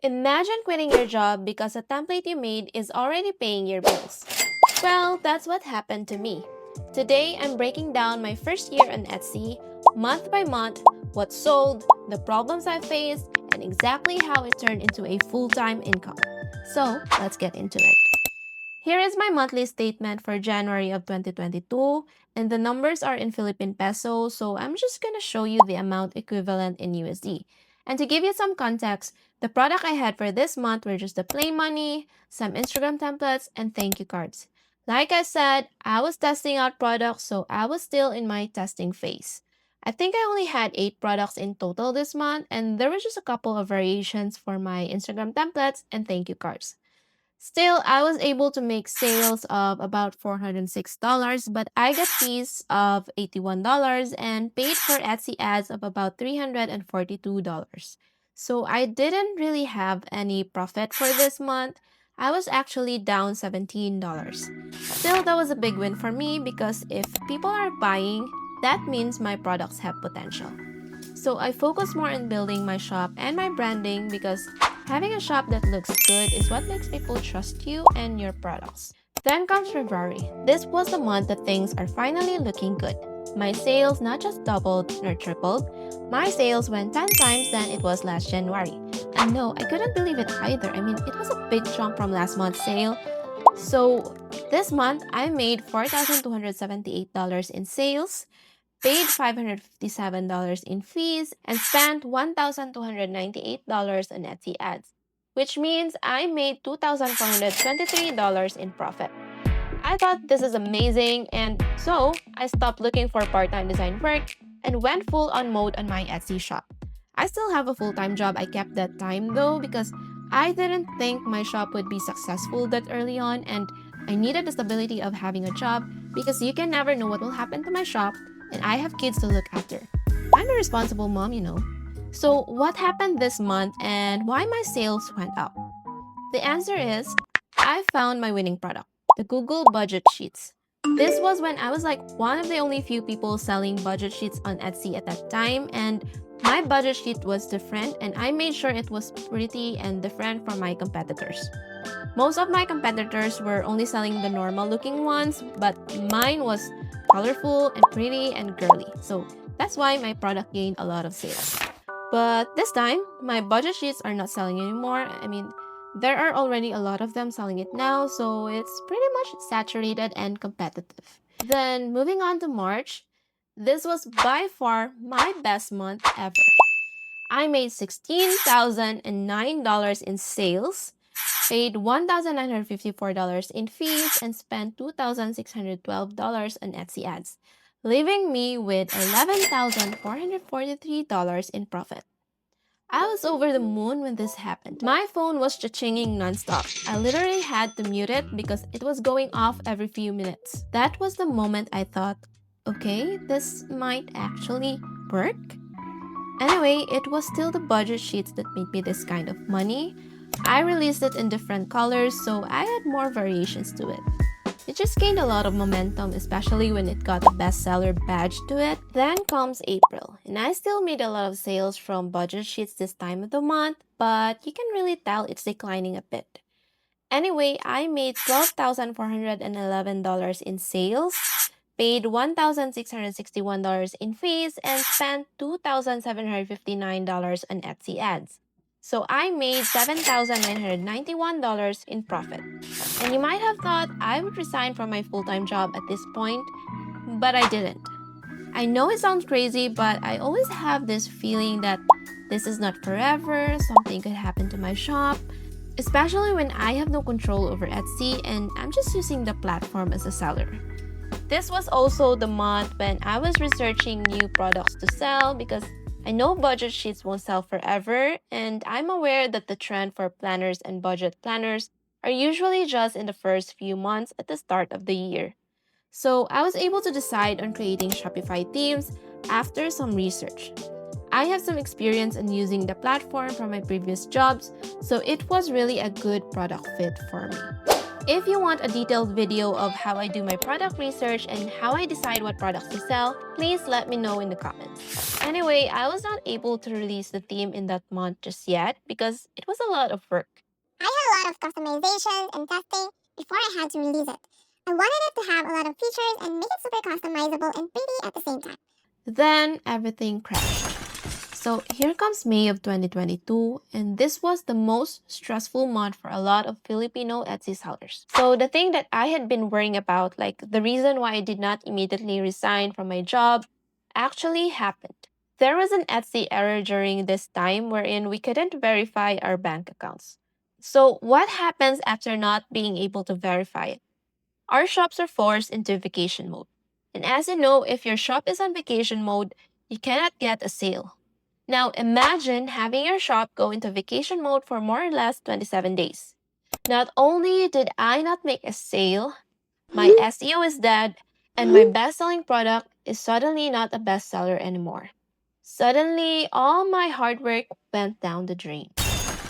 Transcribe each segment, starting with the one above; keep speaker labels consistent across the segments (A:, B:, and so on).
A: Imagine quitting your job because a template you made is already paying your bills. Well, that's what happened to me. Today, I'm breaking down my first year on Etsy, month by month, what sold, the problems I faced, and exactly how it turned into a full-time income. So, let's get into it. Here is my monthly statement for January of 2022, and the numbers are in Philippine peso, so I'm just gonna show you the amount equivalent in USD. And to give you some context, the product I had for this month were just the play money, some Instagram templates, and thank you cards. Like I said, I was testing out products, so I was still in my testing phase. I think I only had 8 products in total this month, and there were just a couple of variations for my Instagram templates and thank you cards. Still, I was able to make sales of about $406, but I got fees of $81 and paid for Etsy ads of about $342. So I didn't really have any profit for this month. I was actually down $17. Still, that was a big win for me because if people are buying, that means my products have potential. So I focus more on building my shop and my branding because having a shop that looks good is what makes people trust you and your products. Then comes February. This was the month that things are finally looking good. My sales not just doubled nor tripled, my sales went 10 times than it was last January. And no, I couldn't believe it either. I mean, it was a big jump from last month's sale. So this month, I made $4,278 in sales, paid $557 in fees, and spent $1,298 on Etsy ads, which means I made $2,423 in profit. I thought this is amazing, and so I stopped looking for part-time design work and went full on mode on my Etsy shop. I still have a full-time job I kept that time though because I didn't think my shop would be successful that early on, and I needed the stability of having a job because you can never know what will happen to my shop and I have kids to look after. I'm a responsible mom, you know. So what happened this month and why my sales went up? The answer is I found my winning product, the Google budget sheets. This was when I was like one of the only few people selling budget sheets on Etsy at that time, and my budget sheet was different and I made sure it was pretty and different from my competitors. Most of my competitors were only selling the normal looking ones, but mine was colorful and pretty and girly. So that's why my product gained a lot of sales. But this time, my budget sheets are not selling anymore. I mean, there are already a lot of them selling it now, so it's pretty much saturated and competitive. Then moving on to March, this was by far my best month ever. I made $16,009 in sales, paid $1,954 in fees, and spent $2,612 on Etsy ads, leaving me with $11,443 in profit. I was over the moon when this happened. My phone was cha-chinging nonstop. I literally had to mute it because it was going off every few minutes. That was the moment I thought, okay, this might actually work. Anyway, it was still the budget sheets that made me this kind of money. I released it in different colors, so I had more variations to it. It just gained a lot of momentum, especially when it got a bestseller badge to it. Then comes April, and I still made a lot of sales from budget sheets this time of the month, but you can really tell it's declining a bit. Anyway, I made $12,411 in sales, paid $1,661 in fees, and spent $2,759 on Etsy ads. So I made $7,991 in profit. And you might have thought I would resign from my full-time job at this point, but I didn't. I know it sounds crazy, but I always have this feeling that this is not forever, something could happen to my shop, especially when I have no control over Etsy and I'm just using the platform as a seller. This was also the month when I was researching new products to sell because I know budget sheets won't sell forever, and I'm aware that the trend for planners and budget planners are usually just in the first few months at the start of the year. So I was able to decide on creating Shopify themes after some research. I have some experience in using the platform from my previous jobs, so it was really a good product fit for me. If you want a detailed video of how I do my product research and how I decide what products to sell, please let me know in the comments. Anyway, I was not able to release the theme in that month just yet because it was a lot of work.
B: I had a lot of customizations and testing before I had to release it. I wanted it to have a lot of features and make it super customizable and pretty at the same time.
A: Then everything crashed. So here comes May of 2022, and this was the most stressful month for a lot of Filipino Etsy sellers. So the thing that I had been worrying about, like the reason why I did not immediately resign from my job, actually happened. There was an Etsy error during this time wherein we couldn't verify our bank accounts. So what happens after not being able to verify it? Our shops are forced into vacation mode. And as you know, if your shop is on vacation mode, you cannot get a sale. Now imagine having your shop go into vacation mode for more or less 27 days. Not only did I not make a sale, my SEO is dead, and my best-selling product is suddenly not a bestseller anymore. Suddenly, all my hard work went down the drain.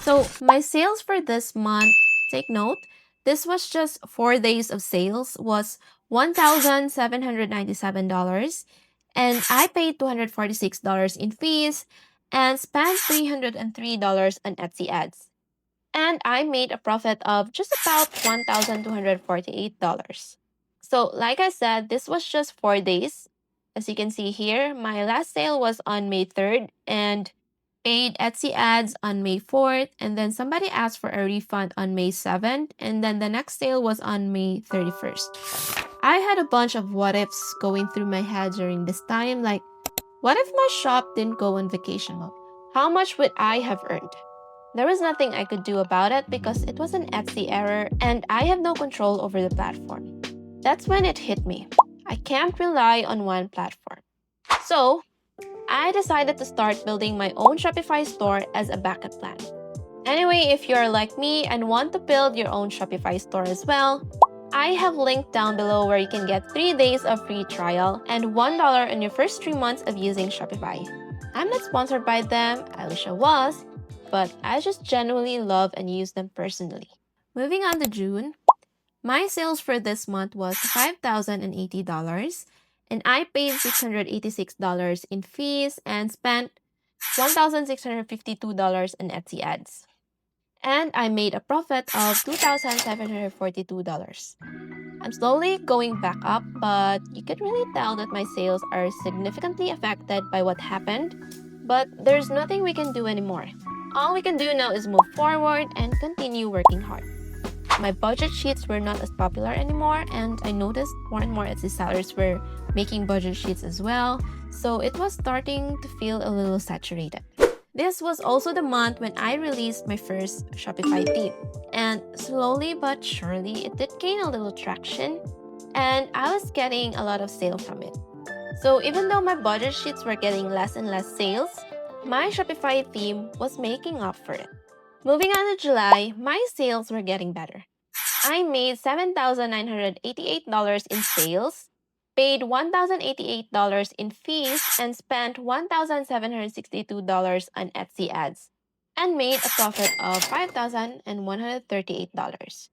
A: So my sales for this month, take note, this was just 4 days of sales, was $1,797, and I paid $246 in fees and spent $303 on Etsy ads. And I made a profit of just about $1,248. So like I said, this was just 4 days. As you can see here, my last sale was on May 3rd and paid Etsy ads on May 4th, and then somebody asked for a refund on May 7th, and then the next sale was on May 31st. I had a bunch of what ifs going through my head during this time, like, what if my shop didn't go on vacation mode? How much would I have earned? There was nothing I could do about it because it was an Etsy error and I have no control over the platform. That's when it hit me. I can't rely on one platform. So, I decided to start building my own Shopify store as a backup plan. Anyway, if you're like me and want to build your own Shopify store as well, I have linked down below where you can get 3 days of free trial and $1 on your first 3 months of using Shopify. I'm not sponsored by them, I wish I was, but I just genuinely love and use them personally. Moving on to June, my sales for this month was $5,080, and I paid $686 in fees and spent $1,652 in Etsy ads. And I made a profit of $2,742. I'm slowly going back up, but you can really tell that my sales are significantly affected by what happened, but there's nothing we can do anymore. All we can do now is move forward and continue working hard. My budget sheets were not as popular anymore, and I noticed more and more Etsy sellers were making budget sheets as well, so it was starting to feel a little saturated. This was also the month when I released my first Shopify theme, and slowly but surely it did gain a little traction, and I was getting a lot of sale from it. So even though my budget sheets were getting less and less sales, my Shopify theme was making up for it. Moving on to July, my sales were getting better. I made $7,988 in sales, paid $1,088 in fees, and spent $1,762 on Etsy ads, and made a profit of $5,138.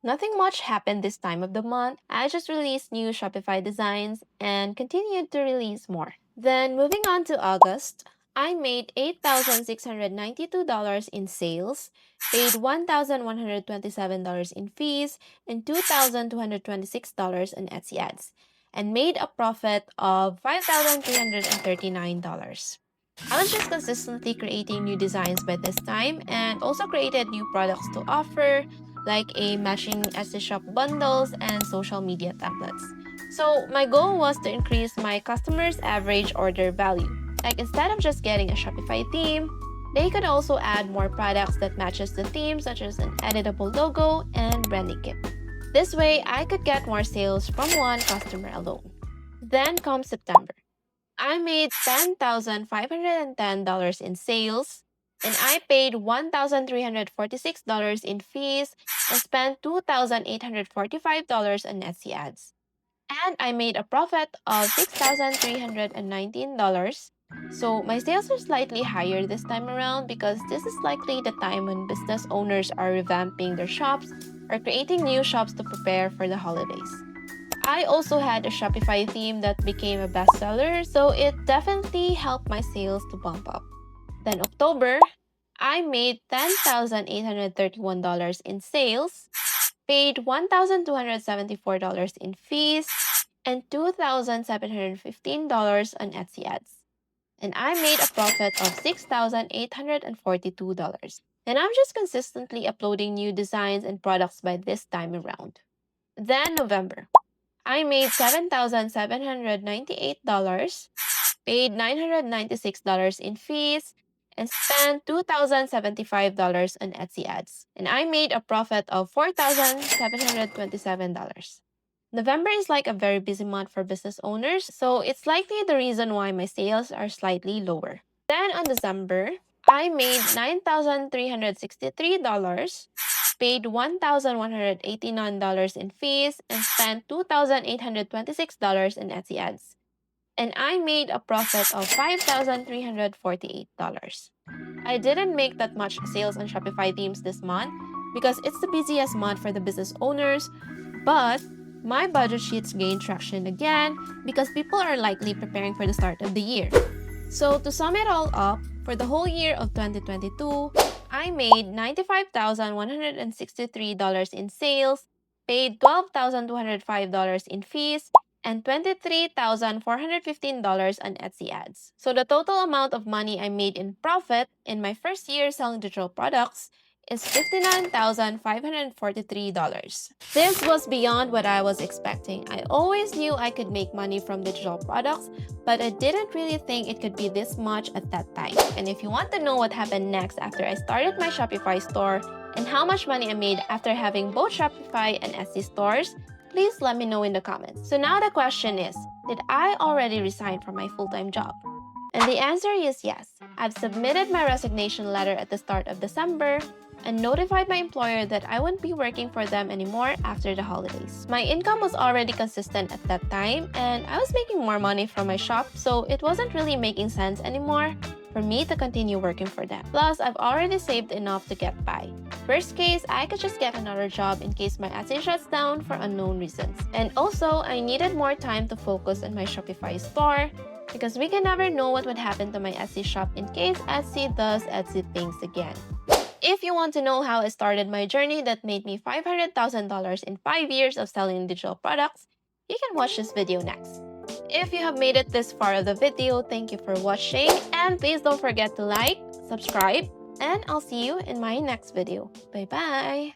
A: Nothing much happened this time of the month. I just released new Shopify designs and continued to release more. Then moving on to August, I made $8,692 in sales, paid $1,127 in fees, and $2,226 in Etsy ads, and made a profit of $5,339. I was just consistently creating new designs by this time and also created new products to offer, like a matching Etsy shop bundles and social media templates. So my goal was to increase my customers' average order value. Like instead of just getting a Shopify theme, they could also add more products that matches the theme, such as an editable logo and branding kit. This way, I could get more sales from one customer alone. Then comes September. I made $10,510 in sales, and I paid $1,346 in fees and spent $2,845 on Etsy ads. And I made a profit of $6,319. So my sales are slightly higher this time around because this is likely the time when business owners are revamping their shops or creating new shops to prepare for the holidays. I also had a Shopify theme that became a bestseller, so it definitely helped my sales to bump up. Then October, I made $10,831 in sales, paid $1,274 in fees, and $2,715 on Etsy ads. And I made a profit of $6,842. And I'm just consistently uploading new designs and products by this time around. Then November, I made $7,798, paid $996 in fees, and spent $2,075 on Etsy ads. And I made a profit of $4,727. November is like a very busy month for business owners, so it's likely the reason why my sales are slightly lower. Then on December, I made $9,363, paid $1,189 in fees, and spent $2,826 in Etsy ads. And I made a profit of $5,348. I didn't make that much sales on Shopify themes this month because it's the busiest month for the business owners, but my budget sheets gained traction again because people are likely preparing for the start of the year. So to sum it all up, for the whole year of 2022, I made $95,163 in sales, paid $12,205 in fees, and $23,415 on Etsy ads. So the total amount of money I made in profit in my first year selling digital products is $59,543. This was beyond what I was expecting. I always knew I could make money from digital products, but I didn't really think it could be this much at that time. And if you want to know what happened next after I started my Shopify store and how much money I made after having both Shopify and Etsy stores, please let me know in the comments. So now the question is, did I already resign from my full-time job? And the answer is yes. I've submitted my resignation letter at the start of December and notified my employer that I wouldn't be working for them anymore after the holidays. My income was already consistent at that time, and I was making more money from my shop, so it wasn't really making sense anymore for me to continue working for them. Plus, I've already saved enough to get by. Worst case, I could just get another job in case my Etsy shuts down for unknown reasons. And also, I needed more time to focus on my Shopify store because we can never know what would happen to my Etsy shop in case Etsy does Etsy things again. If you want to know how I started my journey that made me $500,000 in 5 years of selling digital products, you can watch this video next. If you have made it this far of the video, thank you for watching, and please don't forget to like, subscribe, and I'll see you in my next video. Bye-bye!